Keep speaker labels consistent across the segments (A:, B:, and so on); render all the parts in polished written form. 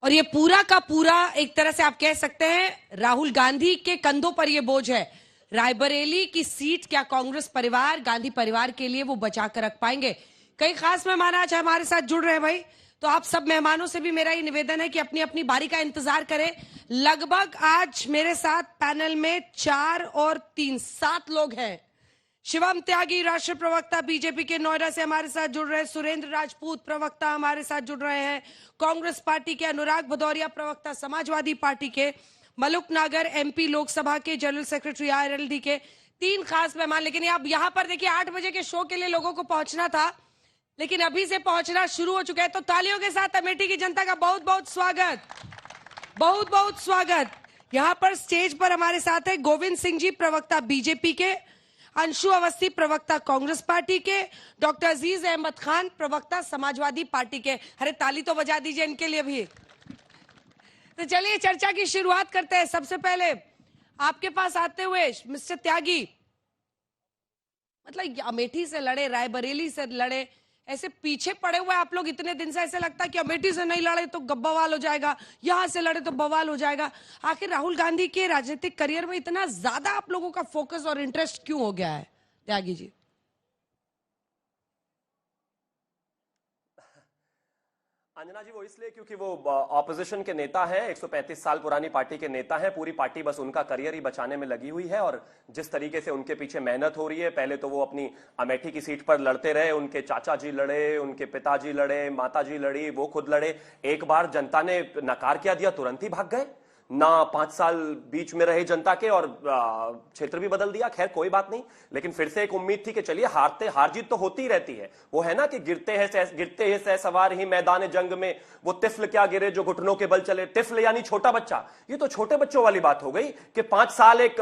A: और ये पूरा का पूरा एक तरह से आप कह सकते हैं राहुल गांधी के कंधों पर ये बोझ है। रायबरेली की सीट क्या कांग्रेस परिवार, गांधी परिवार के लिए वो बचा कर रख पाएंगे? कई खास मेहमान आज हमारे साथ जुड़ रहे हैं भाई, तो आप सब मेहमानों से भी मेरा ये निवेदन है कि अपनी अपनी बारी का इंतजार करें। लगभग आज मेरे साथ पैनल में 4 और 3 7 लोग हैं। शिवम त्यागी राष्ट्रीय प्रवक्ता बीजेपी के नोएडा से हमारे साथ जुड़ रहे हैं। सुरेंद्र राजपूत प्रवक्ता हमारे साथ जुड़ रहे हैं। कांग्रेस पार्टी के अनुराग भदौरिया प्रवक्ता समाजवादी पार्टी के, मलुक नागर एमपी लोकसभा के जनरल सेक्रेटरी आरएलडी के। 3 खास मेहमान। लेकिन अब यहाँ पर देखिए 8 बजे के शो के लिए लोगों को पहुंचना था, लेकिन अभी से पहुंचना शुरू हो चुका है। तो तालियों के साथ अमेठी की जनता का बहुत बहुत स्वागत, बहुत बहुत स्वागत। यहाँ पर स्टेज पर हमारे साथ है गोविंद सिंह जी प्रवक्ता बीजेपी के, अंशु अवस्थी प्रवक्ता कांग्रेस पार्टी के, डॉक्टर अजीज अहमद खान प्रवक्ता समाजवादी पार्टी के। अरे ताली तो बजा दीजिए इनके लिए भी। तो चलिए चर्चा की शुरुआत करते हैं। सबसे पहले आपके पास आते हुए मिस्टर त्यागी, मतलब अमेठी से लड़े, रायबरेली से लड़े, ऐसे पीछे पड़े हुए आप लोग इतने दिन से। ऐसे लगता है कि अमेठी से नहीं लड़े तो बवाल हो जाएगा, यहां से लड़े तो बवाल हो जाएगा। आखिर राहुल गांधी के राजनीतिक करियर में इतना ज्यादा आप लोगों का फोकस और इंटरेस्ट क्यों हो गया है, त्यागी जी?
B: अंजना जी, वो इसलिए क्योंकि वो ऑपोजिशन के नेता हैं, 135 साल पुरानी पार्टी के नेता हैं। पूरी पार्टी बस उनका करियर ही बचाने में लगी हुई है। और जिस तरीके से उनके पीछे मेहनत हो रही है, पहले तो वो अपनी अमेठी की सीट पर लड़ते रहे, उनके चाचा जी लड़े, उनके पिताजी लड़े, माताजी लड़ी, वो खुद लड़े। एक बार जनता ने नकार क्या दिया, तुरंत ही भाग गए ना। 5 साल बीच में रहे जनता के और क्षेत्र भी बदल दिया। खैर कोई बात नहीं, लेकिन फिर से एक उम्मीद थी कि चलिए हार जीत तो होती ही रहती है। वो है ना कि गिरते हैं सहसवार ही मैदान जंग में, वो तिफल क्या गिरे जो घुटनों के बल चले। तिफल यानी छोटा बच्चा। ये तो छोटे बच्चों वाली बात हो गई कि 5 साल एक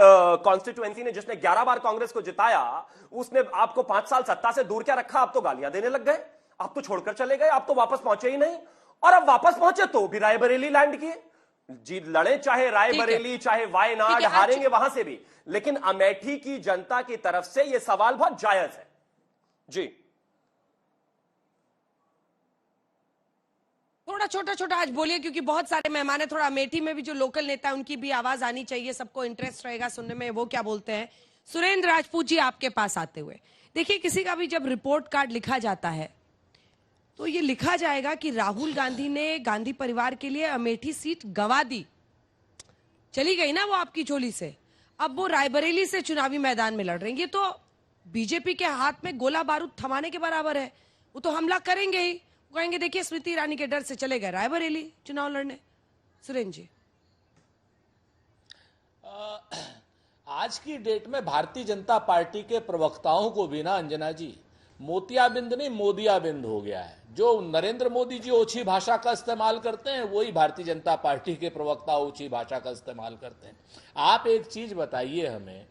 B: कॉन्स्टिट्यूएंसी ने जिसने 11 बार कांग्रेस को जिताया, उसने आपको 5 साल सत्ता से दूर क्या रखा? आप तो गालियां देने लग गए, आप तो छोड़कर चले गए, आप तो वापस पहुंचे ही नहीं। और अब वापस पहुंचे तो भी रायबरेली लैंड किए। जी लड़े, चाहे रायबरेली चाहे वायनाड, हारेंगे वहां से भी, लेकिन अमेठी की जनता की तरफ से यह सवाल बहुत जायज है। जी
A: थोड़ा छोटा छोटा आज बोलिए, क्योंकि बहुत सारे मेहमान है। थोड़ा अमेठी में भी जो लोकल नेता है उनकी भी आवाज आनी चाहिए, सबको इंटरेस्ट रहेगा सुनने में वो क्या बोलते हैं। सुरेंद्र राजपूत जी आपके पास आते हुए, देखिए किसी का भी जब रिपोर्ट कार्ड लिखा जाता है तो ये लिखा जाएगा कि राहुल गांधी ने गांधी परिवार के लिए अमेठी सीट गंवा दी, चली गई ना वो आपकी चोली से। अब वो रायबरेली से चुनावी मैदान में लड़ रहे हैं। ये तो बीजेपी के हाथ में गोला बारूद थमाने के बराबर है। वो तो हमला करेंगे ही, कहेंगे देखिए स्मृति ईरानी के डर से चले गए रायबरेली चुनाव लड़ने। सुरेंद्र जी,
C: आज की डेट में भारतीय जनता पार्टी के प्रवक्ताओं को भी ना अंजना जी, मोतियाबिंद नहीं मोदियाबिंद हो गया है। जो नरेंद्र मोदी जी ओछी भाषा का इस्तेमाल करते हैं, वही भारतीय जनता पार्टी के प्रवक्ता ओछी भाषा का इस्तेमाल करते हैं। आप एक चीज बताइए हमें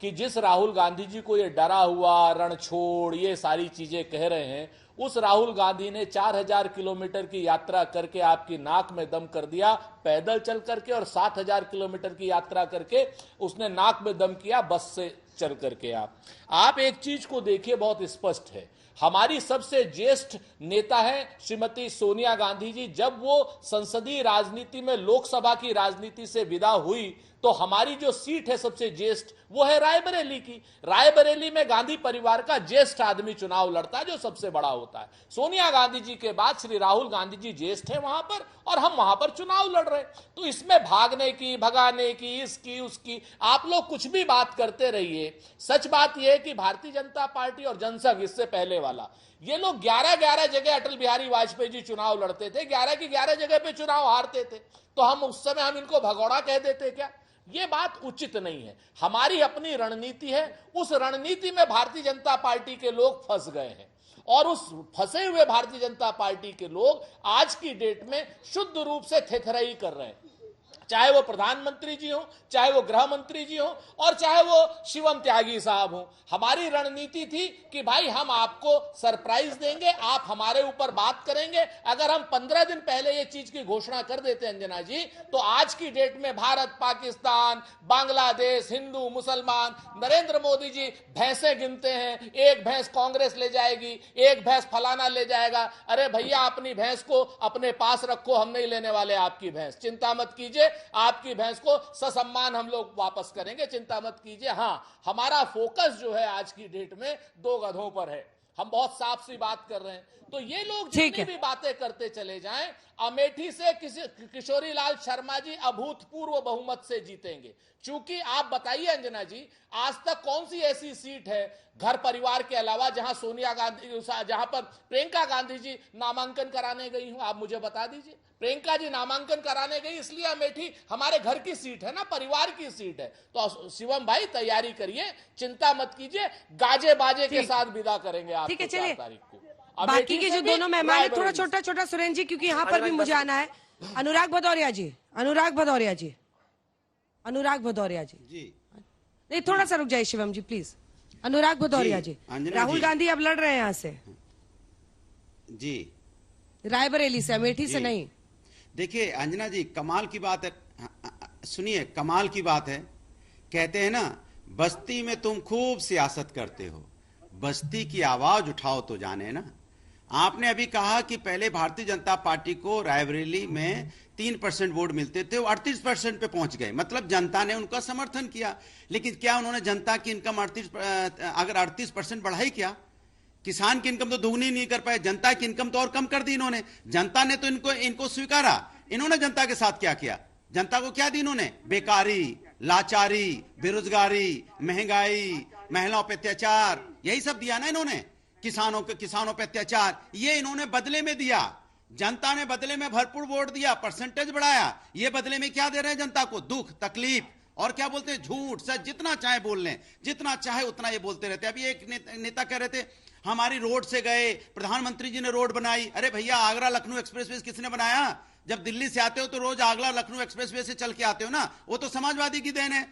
C: कि जिस राहुल गांधी जी को ये डरा हुआ, रणछोड़, ये सारी चीजें कह रहे हैं, उस राहुल गांधी ने 4000 किलोमीटर की यात्रा करके आपकी नाक में दम कर दिया पैदल चल करके, और 7000 किलोमीटर की यात्रा करके उसने नाक में दम किया बस से चल करके। आप एक चीज को देखिए, बहुत स्पष्ट है। हमारी सबसे ज्येष्ठ नेता है श्रीमती सोनिया गांधी जी। जब वो संसदीय राजनीति में लोकसभा की राजनीति से विदा हुई तो हमारी जो सीट है सबसे ज्येष्ठ, वो है रायबरेली की। रायबरेली में गांधी परिवार का ज्येष्ठ आदमी चुनाव लड़ता है, जो सबसे बड़ा होता है। सोनिया गांधी जी के बाद श्री राहुल गांधी जी ज्येष्ठ है वहां पर, और हम वहां पर चुनाव लड़ रहे हैं। तो इसमें भागने की, भगाने की, इसकी उसकी आप लोग कुछ भी बात करते रहिए। सच बात यह है कि भारतीय जनता पार्टी और जनसंघ, इससे पहले वाला, ये लोग 11-11 जगह अटल बिहारी वाजपेयी जी चुनाव लड़ते थे, 11 की 11 जगह पे चुनाव हारते थे। तो हम उस समय हम इनको भगौड़ा कह देते क्या? ये बात उचित नहीं है। हमारी अपनी रणनीति है, उस रणनीति में भारतीय जनता पार्टी के लोग फंस गए हैं, और उस फंसे हुए भारतीय जनता पार्टी के लोग आज की डेट में शुद्ध रूप से थेथराई कर रहे हैं। चाहे वो प्रधानमंत्री जी हो, चाहे वो गृह मंत्री जी हो, और चाहे वो शिवम त्यागी साहब हो। हमारी रणनीति थी कि भाई हम आपको सरप्राइज देंगे, आप हमारे ऊपर बात करेंगे। अगर हम 15 दिन पहले ये चीज की घोषणा कर देते अंजना जी, तो आज की डेट में भारत, पाकिस्तान, बांग्लादेश, हिंदू, मुसलमान, नरेंद्र मोदी जी भैंसे गिनते हैं, एक भैंस कांग्रेस ले जाएगी, एक भैंस फलाना ले जाएगा। अरे भैया, अपनी भैंस को अपने पास रखो, हम नहीं लेने वाले आपकी भैंस, चिंता मत कीजिए, आपकी भैंस को ससम्मान हम लोग वापस करेंगे, चिंता मत कीजिए। हाँ, हमारा फोकस जो है आज की डेट में 2 गधों पर है। हम बहुत साफ सी बात कर रहे हैं। तो ये लोग जितनी भी बातें करते चले जाएं, अमेठी से किशोरी लाल शर्मा जी अभूतपूर्व बहुमत से जीतेंगे। क्योंकि आप बताइए अंजना जी, आज तक कौन सी ऐसी सीट है घर परिवार के अलावा जहां सोनिया गांधी, जहां पर प्रियंका गांधी जी नामांकन कराने गई हूं? आप मुझे बता दीजिए। प्रियंका जी नामांकन कराने गई, इसलिए अमेठी हमारे घर की सीट है ना, परिवार की सीट है। तो शिवम भाई तैयारी करिए, चिंता मत कीजिए, गाजे बाजे के साथ विदा करेंगे आपको। ठीक है, चलिए 4 तारीख को।
A: बाकी के जो दोनों मेहमान है, थोड़ा छोटा छोटा सुरेंद्र जी, क्योंकि यहाँ पर भी मुझे आना है। अनुराग भदौरिया जी, अनुराग भदौरिया जी, अनुराग भदौरिया जी नहीं, थोड़ा सा रुक जाइए शिवम जी प्लीज। अनुराग भदौरिया जी, राहुल गांधी अब लड़ रहे हैं यहाँ से
D: जी,
A: रायबरेली से, अमेठी से नहीं।
D: देखिए अंजना जी, कमाल की बात है, सुनिए, कमाल की बात है। कहते हैं ना, बस्ती में तुम खूब सियासत करते हो, बस्ती की आवाज उठाओ तो जाने ना। आपने अभी कहा कि पहले भारतीय जनता पार्टी को रायबरेली में 3% वोट मिलते थे, वो 38% पे पहुंच गए, मतलब जनता ने उनका समर्थन किया। लेकिन क्या उन्होंने जनता की इनकम 38% बढ़ाई? क्या किसान की इनकम तो दोगुनी नहीं कर पाए, जनता की इनकम तो और कम कर दी इन्होंने। जनता ने तो इनको स्वीकारा। इन्होंने जनता के साथ क्या किया? जनता को क्या दी इन्होंने? बेकारी, लाचारी, बेरोजगारी, महंगाई, महिलाओं पे अत्याचार, यही सब दिया ना इन्होंने। किसानों पे अत्याचार, ये इन्होंने बदले में दिया। जनता ने बदले में भरपूर वोट दिया, परसेंटेज बढ़ाया। ये बदले में क्या दे रहे हैं जनता को? दुख, तकलीफ, और क्या बोलते हैं, झूठ, सच, जितना चाहे बोल लें, जितना चाहे उतना ये बोलते रहते हैं। अभी एक नेता कह रहे थे हमारी रोड से गए, प्रधानमंत्री जी ने रोड बनाई। अरे भैया, आगरा लखनऊ एक्सप्रेसवे किसने बनाया? जब दिल्ली से आते हो तो रोज आगरा लखनऊ एक्सप्रेसवे से चल के आते हो ना, वो तो समाजवादी की देन है।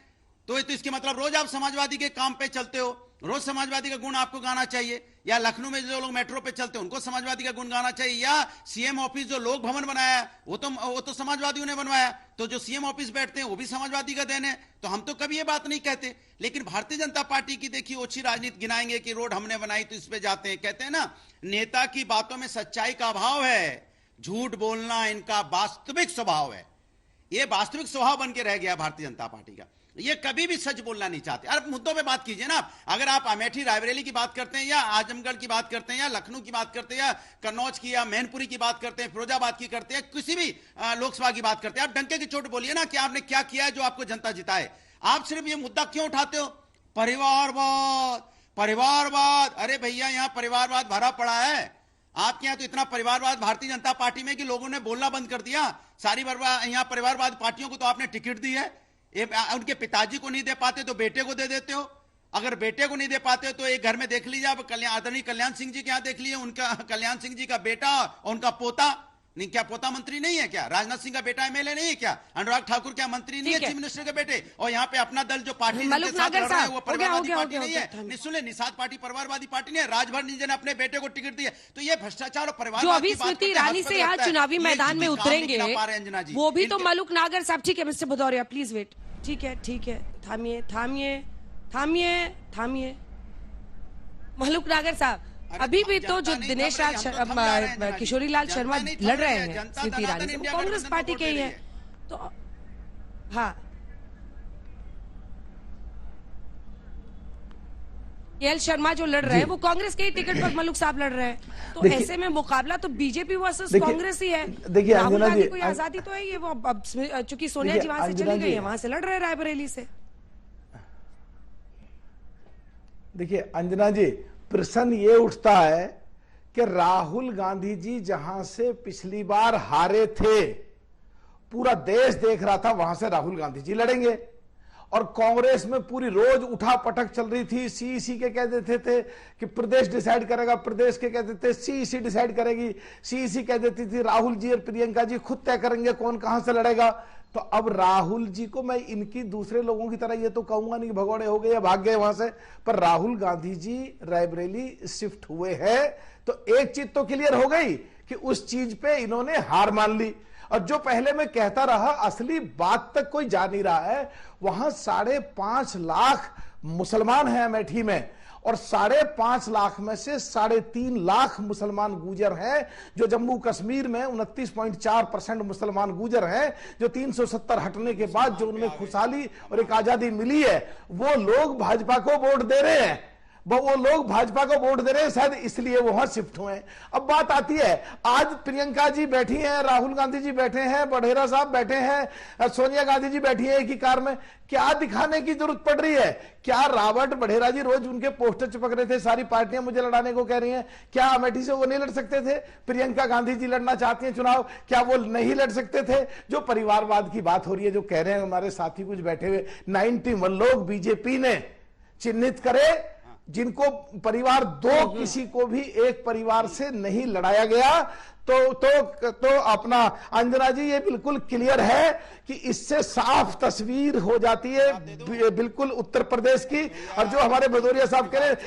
D: तो इसके मतलब रोज आप समाजवादी के काम पे चलते हो, रोज समाजवादी का गुण आपको गाना चाहिए। या लखनऊ में जो लोग मेट्रो पे चलते हैं उनको समाजवादी का गुण गाना चाहिए। या सीएम ऑफिस जो लोक भवन बनाया वो तो समाजवादियों ने बनवाया, तो जो सीएम ऑफिस बैठते हैं वो भी समाजवादी का देन है। तो हम तो कभी ये बात नहीं कहते। लेकिन भारतीय जनता पार्टी की देखिए ओछी राजनीति गिनाएंगे कि रोड हमने बनाई तो इस पे जाते हैं। कहते हैं ना, नेता की बातों में सच्चाई का अभाव है, झूठ बोलना इनका वास्तविक स्वभाव है। ये वास्तविक स्वभाव बन के रह गया भारतीय जनता पार्टी का। ये कभी भी सच बोलना नहीं चाहते। अरे मुद्दों पे बात कीजिए ना। अगर आप अमेठी रायबरेली की बात करते हैं, या आजमगढ़ की बात करते हैं, या लखनऊ की बात करते हैं, या कन्नौज की, या मैनपुरी की बात करते हैं, फिरोजाबाद की करते हैं, किसी भी लोकसभा की बात करते हैं, आप डंके की चोट बोलिए ना कि आपने क्या किया है जो आपको जनता जिताए। आप सिर्फ ये मुद्दा क्यों उठाते हो? परिवारवाद, परिवारवाद। अरे भैया, यहां परिवारवाद भरा पड़ा है। आपके यहां तो इतना परिवारवाद भारतीय जनता पार्टी में कि लोगों ने बोलना बंद कर दिया। सारी यहां परिवारवाद पार्टियों को तो आपने टिकट दी है। उनके पिताजी को नहीं दे पाते तो बेटे को दे देते हो। अगर बेटे को नहीं दे पाते तो एक घर में देख लीजिए आप, आदरणीय कल्याण सिंह जी के यहां देख लीजिए, उनका कल्याण सिंह जी का बेटा और उनका पोता, नहीं क्या पोता मंत्री नहीं है क्या? राजनाथ सिंह का बेटा एमएलए नहीं है क्या? अनुराग ठाकुर क्या मंत्री नहीं है, चीफ मिनिस्टर के बेटे? और यहाँ पे अपना दल जो पार्टी जिनके साथ लड़ रहा है वो परिवारवादी पार्टी नहीं है। सुनिए, निषाद पार्टी परिवारवादी पार्टी नहीं है। राजभर निजी ने अपने बेटे को टिकट दिया। तो ये भ्रष्टाचार और परिवारवाद
A: जो अभी स्मृति ईरानी से यहाँ चुनावी मैदान में उतरेंगे वो भी तो मलुक नागर साहब। ठीक है मिस्टर भदौरिया, प्लीज वेट। ठीक है, ठीक है, थामिए थामिए थामिए थामिए। मलुक नागर साहब, अभी भी तो जो दिनेश राज किशोरी लाल शर्मा लड़ रहे हैं स्मृति ईरानी से, वो कांग्रेस पार्टी के ही है। तो हाँ, एल शर्मा जो लड़ रहे हैं वो कांग्रेस के ही टिकट पर मलुक साहब लड़ रहे हैं। तो ऐसे में मुकाबला तो बीजेपी वर्सेस कांग्रेस ही है।
E: देखिए
A: राहुल गांधी को आजादी तो है, ये वो अब चूंकि सोनिया जी वहां से चली गई है, वहां से लड़ रहे हैं रायबरेली से।
E: देखिए अंजना जी, प्रश्न ये उठता है कि राहुल गांधी जी जहां से पिछली बार हारे थे, पूरा देश देख रहा था वहां से राहुल गांधी जी लड़ेंगे। और कांग्रेस में पूरी रोज उठा पटक चल रही थी। सीईसी के कह देते थे कि प्रदेश डिसाइड करेगा, प्रदेश के कहते थे सीईसी डिसाइड करेगी, सीईसी कह देती थी राहुल जी और प्रियंका जी खुद तय करेंगे कौन कहां से लड़ेगा। तो अब राहुल जी को मैं इनकी दूसरे लोगों की तरह ये तो कहूंगा नहीं कि भगोड़े हो गए या भाग गए वहां से, पर राहुल गांधी जी रायबरेली शिफ्ट हुए हैं तो एक चीज तो क्लियर हो गई कि उस चीज पे इन्होंने हार मान ली। और जो पहले मैं कहता रहा असली बात तक कोई जा नहीं रहा है, वहां 5.5 लाख मुसलमान हैं अमेठी में और 5.5 लाख में से 3.5 लाख मुसलमान गुजर हैं, जो जम्मू कश्मीर में 29.4% मुसलमान गुजर हैं, जो 370 हटने के बाद जो उनमें खुशहाली और एक आजादी मिली है, वो लोग भाजपा को वोट दे रहे हैं, वो लोग भाजपा को वोट दे रहे हैं, शायद इसलिए वहां शिफ्ट हुए हैं। अब बात आती है, आज प्रियंका जी बैठी हैं, राहुल गांधी जी बैठे हैं, बढेरा साहब बैठे हैं, सोनिया गांधी जी बैठी है एक ही कार में, क्या दिखाने की जरूरत पड़ रही है? क्या रॉबर्ट बढेरा जी रोज उनके पोस्टर चिपक रहे थे, सारी पार्टियां मुझे लड़ाने को कह रही हैं, क्या अमेठी से वो नहीं लड़ सकते थे? प्रियंका गांधी जी लड़ना चाहती हैं चुनाव, क्या वो नहीं लड़ सकते थे? जो परिवारवाद की बात हो रही है, जो कह रहे हैं हमारे साथी कुछ बैठे हुए, 91 लोग बीजेपी ने चिन्हित करे जिनको परिवार दो किसी को भी एक परिवार से नहीं लड़ाया गया, तो अपना अंजना जी ये बिल्कुल क्लियर है कि इससे साफ तस्वीर हो जाती है बिल्कुल उत्तर प्रदेश की। और जो हमारे भदौरिया साहब कह रहे हैं